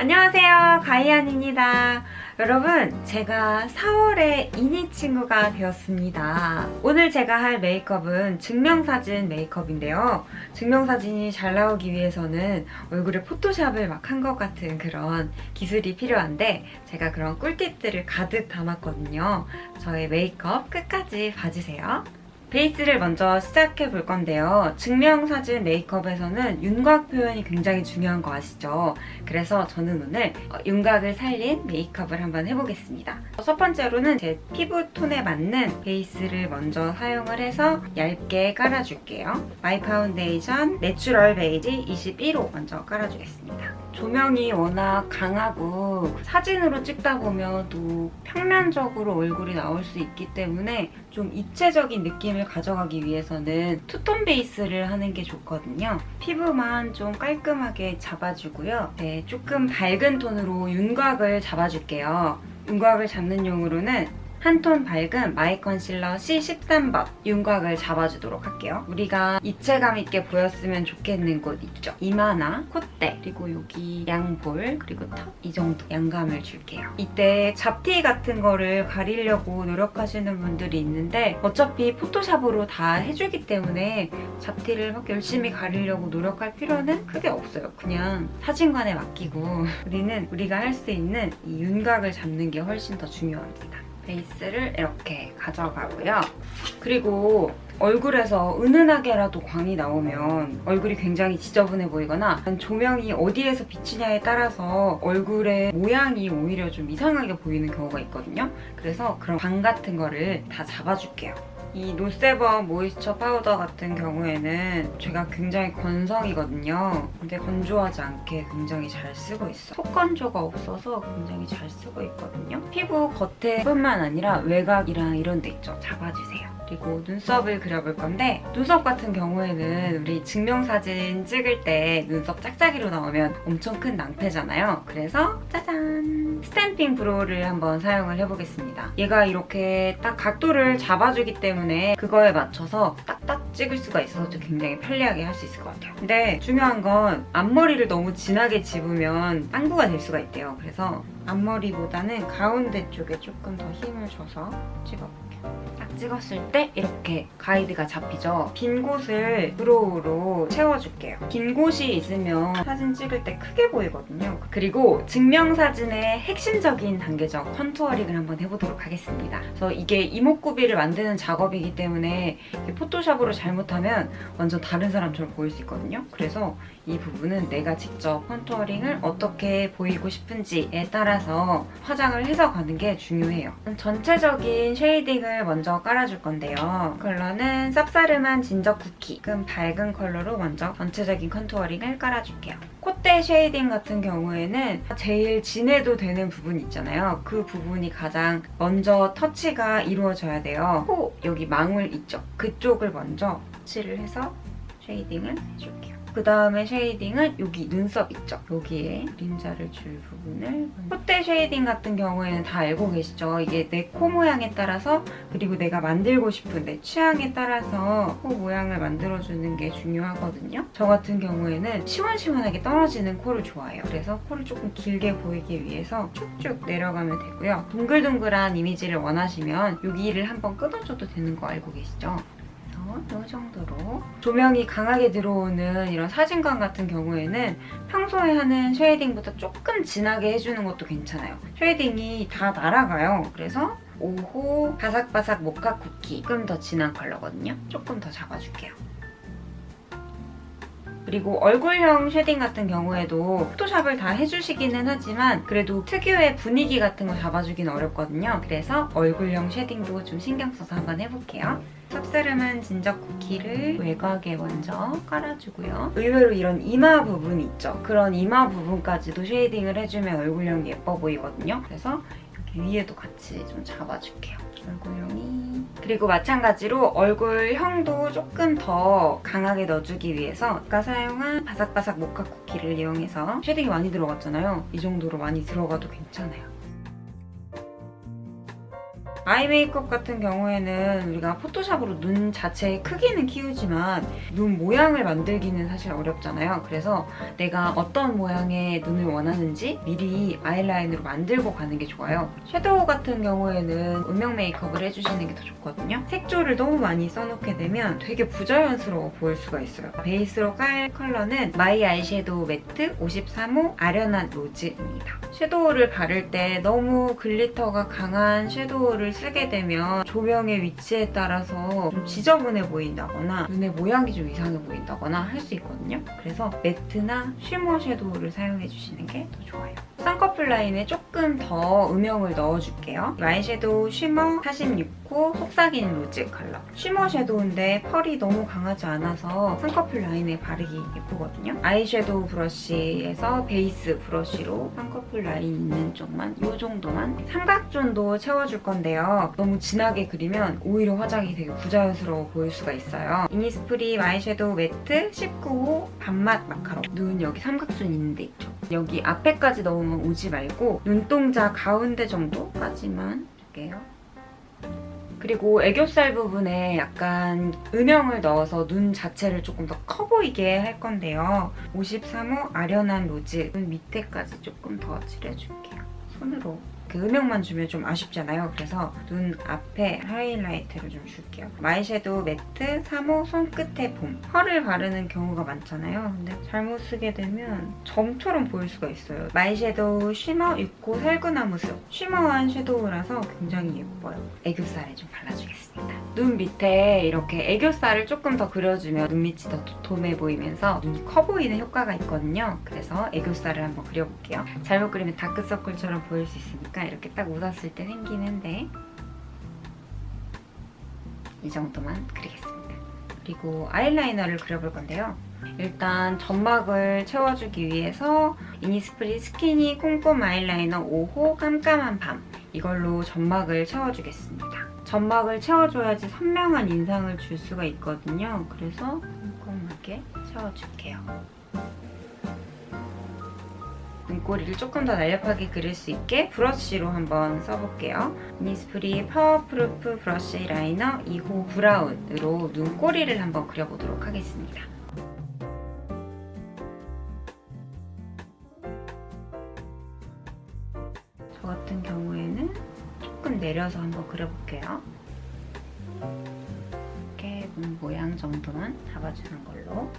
안녕하세요, 가이안입니다. 여러분, 제가 4월에 이니 친구가 되었습니다. 오늘 제가 할 메이크업은 증명사진 메이크업인데요. 증명사진이 잘 나오기 위해서는 얼굴에 포토샵을 막 한 것 같은 그런 기술이 필요한데 제가 그런 꿀팁들을 가득 담았거든요. 저의 메이크업 끝까지 봐주세요. 베이스를 먼저 시작해 볼 건데요. 증명사진 메이크업에서는 윤곽 표현이 굉장히 중요한 거 아시죠? 그래서 저는 오늘 윤곽을 살린 메이크업을 한번 해보겠습니다. 첫 번째로는 제 피부톤에 맞는 베이스를 먼저 사용을 해서 얇게 깔아줄게요. 마이 파운데이션 내추럴 베이지 21호 먼저 깔아주겠습니다. 조명이 워낙 강하고 사진으로 찍다 보면 또 평면적으로 얼굴이 나올 수 있기 때문에 좀 입체적인 느낌을 가져가기 위해서는 투톤 베이스를 하는 게 좋거든요. 피부만 좀 깔끔하게 잡아주고요. 네, 조금 밝은 톤으로 윤곽을 잡아줄게요. 윤곽을 잡는 용으로는 한 톤 밝은 마이 컨실러 C13번 윤곽을 잡아주도록 할게요. 우리가 입체감 있게 보였으면 좋겠는 곳 있죠? 이마나 콧대, 그리고 여기 양볼, 그리고 턱 이 정도 양감을 줄게요. 이때 잡티 같은 거를 가리려고 노력하시는 분들이 있는데 어차피 포토샵으로 다 해주기 때문에 잡티를 막 열심히 가리려고 노력할 필요는 크게 없어요. 그냥 사진관에 맡기고 우리가 할 수 있는 이 윤곽을 잡는 게 훨씬 더 중요합니다. 베이스를 이렇게 가져가고요. 그리고 얼굴에서 은은하게라도 광이 나오면 얼굴이 굉장히 지저분해 보이거나 조명이 어디에서 비치냐에 따라서 얼굴의 모양이 오히려 좀 이상하게 보이는 경우가 있거든요. 그래서 그런 광 같은 거를 다 잡아줄게요. 이 노세버 모이스처 파우더 같은 경우에는 제가 굉장히 건성이거든요. 근데 건조하지 않게 굉장히 잘 쓰고 있어. 속건조가 없어서 굉장히 잘 쓰고 있거든요. 피부 겉에뿐만 아니라 외곽이랑 이런 데 있죠. 잡아주세요. 그리고 눈썹을 그려볼 건데 눈썹 같은 경우에는 우리 증명사진 찍을 때 눈썹 짝짝이로 나오면 엄청 큰 낭패잖아요. 그래서 짜잔! 스탬핑 브로우를 한번 사용을 해보겠습니다. 얘가 이렇게 딱 각도를 잡아주기 때문에 그거에 맞춰서 딱딱 찍을 수가 있어서 굉장히 편리하게 할 수 있을 것 같아요. 근데 중요한 건 앞머리를 너무 진하게 집으면 빵구가 될 수가 있대요. 그래서 앞머리보다는 가운데 쪽에 조금 더 힘을 줘서 찍어볼게요. 딱 찍었을 때 이렇게 가이드가 잡히죠? 빈 곳을 브로우로 채워줄게요. 빈 곳이 있으면 사진 찍을 때 크게 보이거든요. 그리고 증명사진의 핵심적인 단계죠. 컨투어링을 한번 해보도록 하겠습니다. 그래서 이게 이목구비를 만드는 작업이기 때문에 포토샵으로 잘못하면 완전 다른 사람처럼 보일 수 있거든요. 그래서 이 부분은 내가 직접 컨투어링을 어떻게 보이고 싶은지에 따라서 화장을 해서 가는 게 중요해요. 전체적인 쉐이딩을 먼저 깔아줄 건데요. 컬러는 쌉싸름한 진저 쿠키. 조금 밝은 컬러로 먼저 전체적인 컨투어링을 깔아줄게요. 콧대 쉐이딩 같은 경우에는 제일 진해도 되는 부분 있잖아요. 그 부분이 가장 먼저 터치가 이루어져야 돼요. 코 여기 망울 있죠? 그쪽을 먼저 터치를 해서 쉐이딩을 해줄게요. 그 다음에 쉐이딩은 여기 눈썹 있죠? 여기에 그림자를 줄 부분을 콧대 쉐이딩 같은 경우에는 다 알고 계시죠? 이게 내 코 모양에 따라서 그리고 내가 만들고 싶은 내 취향에 따라서 코 모양을 만들어주는 게 중요하거든요. 저 같은 경우에는 시원시원하게 떨어지는 코를 좋아해요. 그래서 코를 조금 길게 보이기 위해서 쭉쭉 내려가면 되고요. 동글동글한 이미지를 원하시면 여기를 한번 끊어줘도 되는 거 알고 계시죠? 이 정도로 조명이 강하게 들어오는 이런 사진관 같은 경우에는 평소에 하는 쉐이딩보다 조금 진하게 해주는 것도 괜찮아요. 쉐이딩이 다 날아가요. 그래서 5호 바삭바삭 모카 쿠키 조금 더 진한 컬러거든요. 조금 더 잡아줄게요. 그리고 얼굴형 쉐딩 같은 경우에도 포토샵을 다 해주시기는 하지만 그래도 특유의 분위기 같은 거 잡아주기는 어렵거든요. 그래서 얼굴형 쉐딩도 좀 신경 써서 한번 해볼게요. 쌉싸름한 진저 쿠키를 외곽에 먼저 깔아주고요. 의외로 이런 이마 부분 있죠? 그런 이마 부분까지도 쉐이딩을 해주면 얼굴형이 예뻐 보이거든요. 그래서 여기 위에도 같이 좀 잡아줄게요. 얼굴형이. 그리고 마찬가지로 얼굴형도 조금 더 강하게 넣어주기 위해서 아까 사용한 바삭바삭 모카 쿠키를 이용해서 쉐딩이 많이 들어갔잖아요. 이 정도로 많이 들어가도 괜찮아요. 아이 메이크업 같은 경우에는 우리가 포토샵으로 눈 자체의 크기는 키우지만 눈 모양을 만들기는 사실 어렵잖아요. 그래서 내가 어떤 모양의 눈을 원하는지 미리 아이라인으로 만들고 가는 게 좋아요. 섀도우 같은 경우에는 음영 메이크업을 해주시는 게 더 좋거든요. 색조를 너무 많이 써놓게 되면 되게 부자연스러워 보일 수가 있어요. 베이스로 깔 컬러는 마이 아이섀도우 매트 53호 아련한 로즈입니다. 섀도우를 바를 때 너무 글리터가 강한 섀도우를 쓰게 되면 조명의 위치에 따라서 좀 지저분해 보인다거나 눈의 모양이 좀 이상해 보인다거나 할 수 있거든요. 그래서 매트나 쉬머 섀도우를 사용해주시는 게 더 좋아요. 쌍꺼풀 라인에 조금 더 음영을 넣어줄게요. 아이섀도우 쉬머 46호 속삭이는 로즈 컬러. 쉬머 섀도우인데 펄이 너무 강하지 않아서 쌍꺼풀 라인에 바르기 예쁘거든요. 아이섀도우 브러쉬에서 베이스 브러쉬로 쌍꺼풀 라인 있는 쪽만 이 정도만 삼각존도 채워줄 건데요. 너무 진하게 그리면 오히려 화장이 되게 부자연스러워 보일 수가 있어요. 이니스프리 아이섀도우 매트 19호 밤맛 마카롱. 눈 여기 삼각존 있는데 있죠? 여기 앞에까지 너무 오지 말고 눈동자 가운데 정도까지만 줄게요. 그리고 애교살 부분에 약간 음영을 넣어서 눈 자체를 조금 더 커 보이게 할 건데요. 53호 아련한 로즈 눈 밑에까지 조금 더 칠해줄게요. 손으로. 그 음영만 주면 좀 아쉽잖아요. 그래서 눈 앞에 하이라이트를 좀 줄게요. 마이섀도우 매트 3호 손끝에 봄. 펄을 바르는 경우가 많잖아요. 근데 잘못 쓰게 되면 점처럼 보일 수가 있어요. 마이섀도우 쉬머 6호 살구나무 숲. 쉬머한 섀도우라서 굉장히 예뻐요. 애교살에 좀 발라주겠습니다. 눈 밑에 이렇게 애교살을 조금 더 그려주면 눈 밑이 더 도톰해 보이면서 눈이 커 보이는 효과가 있거든요. 그래서 애교살을 한번 그려볼게요. 잘못 그리면 다크서클처럼 보일 수 있으니까 이렇게 딱 웃었을 때 생기는데 이 정도만 그리겠습니다. 그리고 아이라이너를 그려볼 건데요. 일단 점막을 채워주기 위해서 이니스프리 스키니 꼼꼼 아이라이너 5호 깜깜한 밤 이걸로 점막을 채워주겠습니다. 점막을 채워줘야지 선명한 인상을 줄 수가 있거든요. 그래서 꼼꼼하게 채워줄게요. 눈꼬리를 조금 더 날렵하게 그릴 수 있게 브러쉬로 한번 써볼게요. 이니스프리 파워프루프 브러쉬 라이너 2호 브라운으로 눈꼬리를 한번 그려보도록 하겠습니다. 저 같은 경우에는 조금 내려서 한번 그려볼게요. 이렇게 눈 모양 정도만 잡아주는 걸로.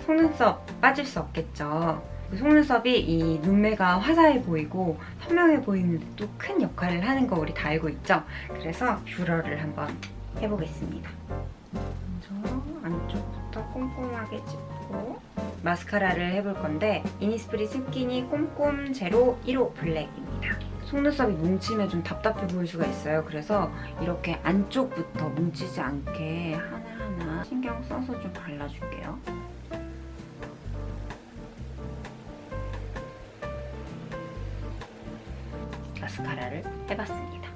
속눈썹 빠질 수 없겠죠. 속눈썹이 이 눈매가 화사해 보이고 선명해 보이는데 또 큰 역할을 하는 거 우리 다 알고 있죠? 그래서 뷰러를 한번 해보겠습니다. 먼저 안쪽부터 꼼꼼하게 짚고 마스카라를 해볼 건데 이니스프리 스키니 꼼꼼 제로 1호 블랙입니다. 속눈썹이 뭉치면 좀 답답해 보일 수가 있어요. 그래서 이렇게 안쪽부터 뭉치지 않게 하나하나 신경 써서 좀 발라줄게요. 마스카라를 해봤습니다.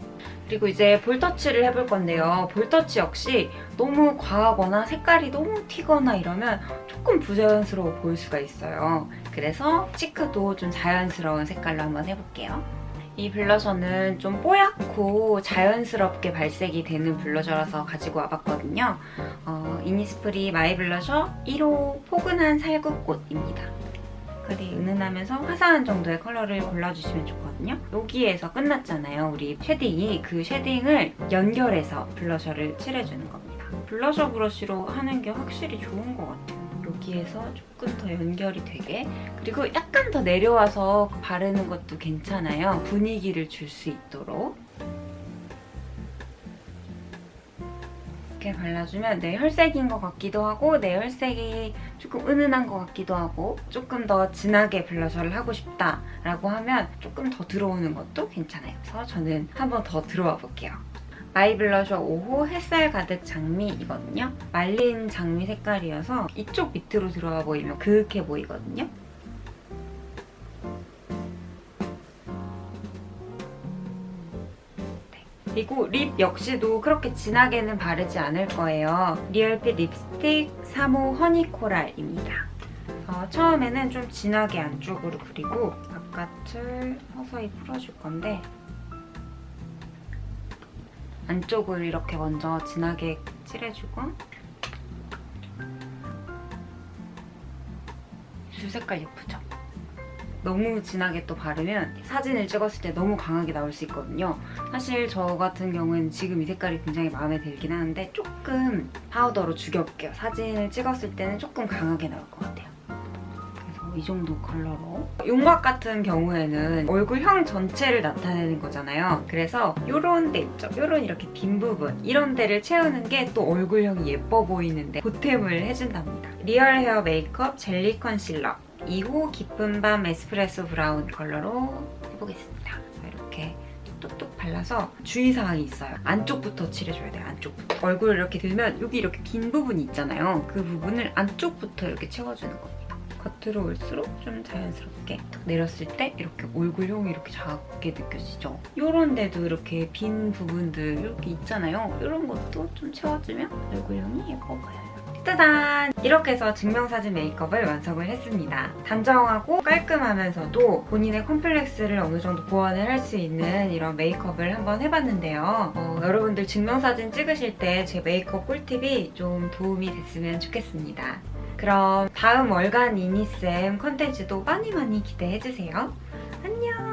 그리고 이제 볼터치를 해볼 건데요. 볼터치 역시 너무 과하거나 색깔이 너무 튀거나 이러면 조금 부자연스러워 보일 수가 있어요. 그래서 치크도 좀 자연스러운 색깔로 한번 해볼게요. 이 블러셔는 좀 뽀얗고 자연스럽게 발색이 되는 블러셔라서 가지고 와봤거든요. 이니스프리 마이 블러셔 1호 포근한 살구꽃입니다. 색깔이 은은하면서 화사한 정도의 컬러를 골라주시면 좋거든요. 여기에서 끝났잖아요. 우리 쉐딩이. 그 쉐딩을 연결해서 블러셔를 칠해주는 겁니다. 블러셔 브러쉬로 하는 게 확실히 좋은 것 같아요. 여기에서 조금 더 연결이 되게, 그리고 약간 더 내려와서 바르는 것도 괜찮아요. 분위기를 줄 수 있도록. 이렇게 발라주면 내 혈색인 것 같기도 하고 내 혈색이 조금 은은한 것 같기도 하고 조금 더 진하게 블러셔를 하고 싶다라고 하면 조금 더 들어오는 것도 괜찮아요. 그래서 저는 한번 더 들어와 볼게요. 마이 블러셔 5호 햇살 가득 장미이거든요. 말린 장미 색깔이어서 이쪽 밑으로 들어와 보이면 그윽해 보이거든요. 그리고 립 역시도 그렇게 진하게는 바르지 않을 거예요. 리얼핏 립스틱 3호 허니코랄입니다. 처음에는 좀 진하게 안쪽으로 그리고 바깥을 서서히 풀어줄 건데 안쪽을 이렇게 먼저 진하게 칠해주고 입술 색깔 예쁘죠? 너무 진하게 또 바르면 사진을 찍었을 때 너무 강하게 나올 수 있거든요. 사실 저 같은 경우는 지금 이 색깔이 굉장히 마음에 들긴 하는데 조금 파우더로 죽여볼게요. 사진을 찍었을 때는 조금 강하게 나올 것 같아요. 그래서 이 정도 컬러로. 윤곽 같은 경우에는 얼굴형 전체를 나타내는 거잖아요. 그래서 이런 데 있죠? 이런 이렇게 빈 부분 이런 데를 채우는 게 또 얼굴형이 예뻐 보이는데 보탬을 해준답니다. 리얼 헤어 메이크업 젤리 컨실러 2호 깊은 밤 에스프레소 브라운 컬러로 해보겠습니다. 이렇게 뚝뚝 발라서 주의사항이 있어요. 안쪽부터 칠해줘야 돼요. 안쪽부터. 얼굴을 이렇게 들면 여기 이렇게 빈 부분이 있잖아요. 그 부분을 안쪽부터 이렇게 채워주는 겁니다. 겉으로 올수록 좀 자연스럽게 탁 내렸을 때 이렇게 얼굴형이 이렇게 작게 느껴지죠. 이런 데도 이렇게 빈 부분들 이렇게 있잖아요. 이런 것도 좀 채워주면 얼굴형이 예뻐 보여요. 짜잔! 이렇게 해서 증명사진 메이크업을 완성을 했습니다. 단정하고 깔끔하면서도 본인의 컴플렉스를 어느 정도 보완을 할 수 있는 이런 메이크업을 한번 해봤는데요. 여러분들 증명사진 찍으실 때 제 메이크업 꿀팁이 좀 도움이 됐으면 좋겠습니다. 그럼 다음 월간 이니쌤 컨텐츠도 많이 기대해주세요. 안녕!